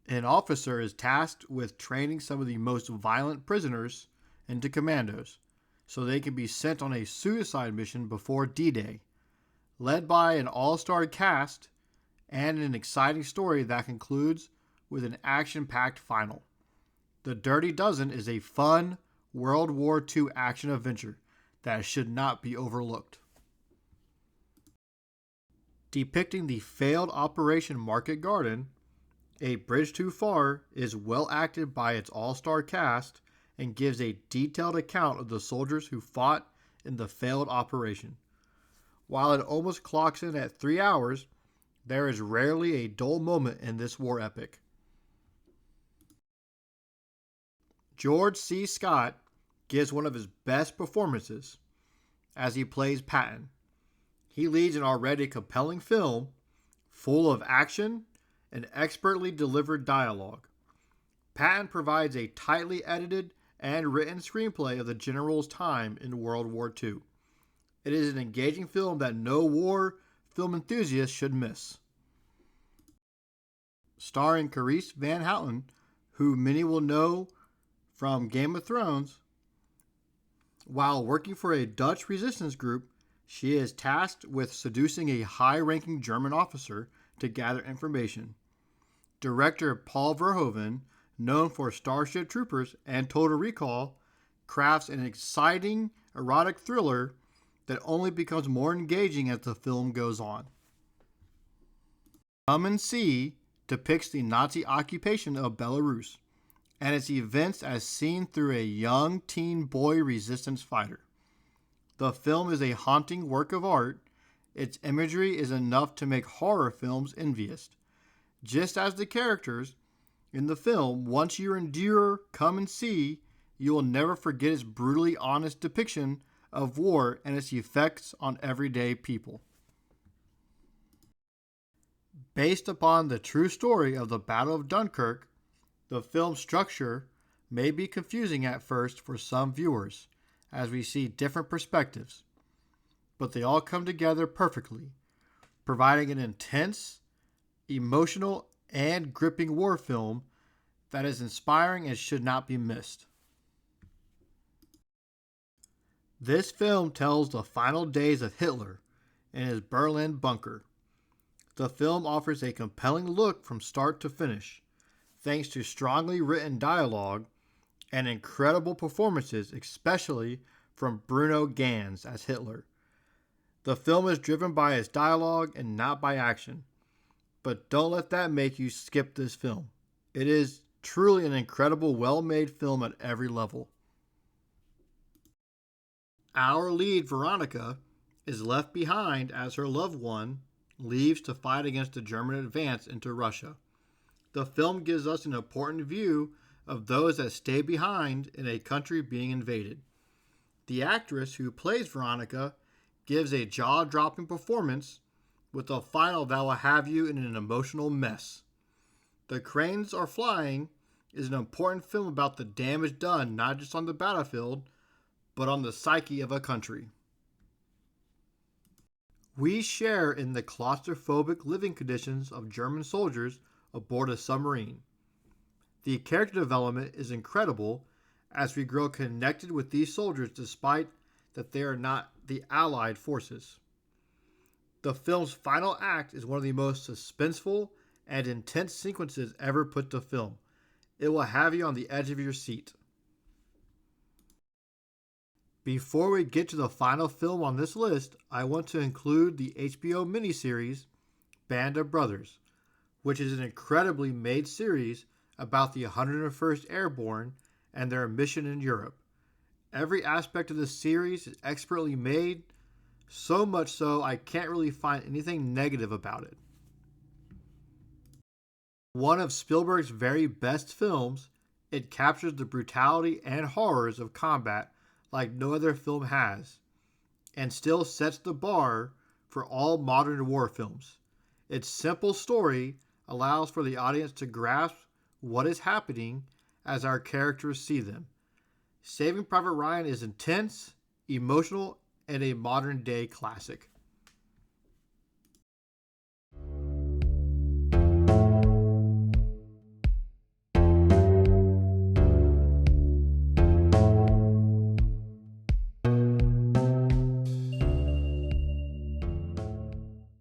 An officer is tasked with training some of the most violent prisoners into commandos so they can be sent on a suicide mission before D Day. Led by an all star cast and an exciting story that concludes with an action packed final. The Dirty Dozen is a fun World War II action adventure that should not be overlooked. Depicting the failed Operation Market Garden, A Bridge Too Far is well acted by its all star cast and gives a detailed account of the soldiers who fought in the failed operation. While it almost clocks in at 3 hours, there is rarely a dull moment in this war epic. George C. Scott gives one of his best performances as he plays Patton. He leads an already compelling film full of action and expertly delivered dialogue. Patton provides a tightly edited and written screenplay of the general's time in World War II. It is an engaging film that no war film enthusiast should miss. Starring Carice Van Houten, who many will know from Game of Thrones, while working for a Dutch resistance group, she is tasked with seducing a high-ranking German officer to gather information. Director Paul Verhoeven, known for Starship Troopers and Total Recall, crafts an exciting erotic thriller that only becomes more engaging as the film goes on. Come and See depicts the Nazi occupation of Belarus and its events as seen through a young teen boy resistance fighter. The film is a haunting work of art. Its imagery is enough to make horror films envious. Just as the characters in the film, once you endure Come and See, you will never forget its brutally honest depiction of war and its effects on everyday people. Based upon the true story of the Battle of Dunkirk, the film's structure may be confusing at first for some viewers, as we see different perspectives, but they all come together perfectly, providing an intense, emotional, and gripping war film that is inspiring and should not be missed. This film tells the final days of Hitler in his Berlin bunker. The film offers a compelling look from start to finish, thanks to strongly written dialogue and incredible performances, especially from Bruno Ganz as Hitler. The film is driven by its dialogue and not by action, but don't let that make you skip this film. It is truly an incredible, well-made film at every level. Our lead, Veronica, is left behind as her loved one leaves to fight against the German advance into Russia. The film gives us an important view of those that stay behind in a country being invaded. The actress who plays Veronica gives a jaw-dropping performance with a final that will have you in an emotional mess. The Cranes Are Flying is an important film about the damage done not just on the battlefield, but on the psyche of a country. We share in the claustrophobic living conditions of German soldiers aboard a submarine. The character development is incredible as we grow connected with these soldiers despite that they are not the Allied forces. The film's final act is one of the most suspenseful and intense sequences ever put to film. It will have you on the edge of your seat. Before we get to the final film on this list, I want to include the HBO miniseries Band of Brothers, which is an incredibly made series about the 101st Airborne and their mission in Europe. Every aspect of the series is expertly made, so much so I can't really find anything negative about it. One of Spielberg's very best films, it captures the brutality and horrors of combat like no other film has, and still sets the bar for all modern war films. Its simple story allows for the audience to grasp what is happening as our characters see them. Saving Private Ryan is intense, emotional, and a modern day classic.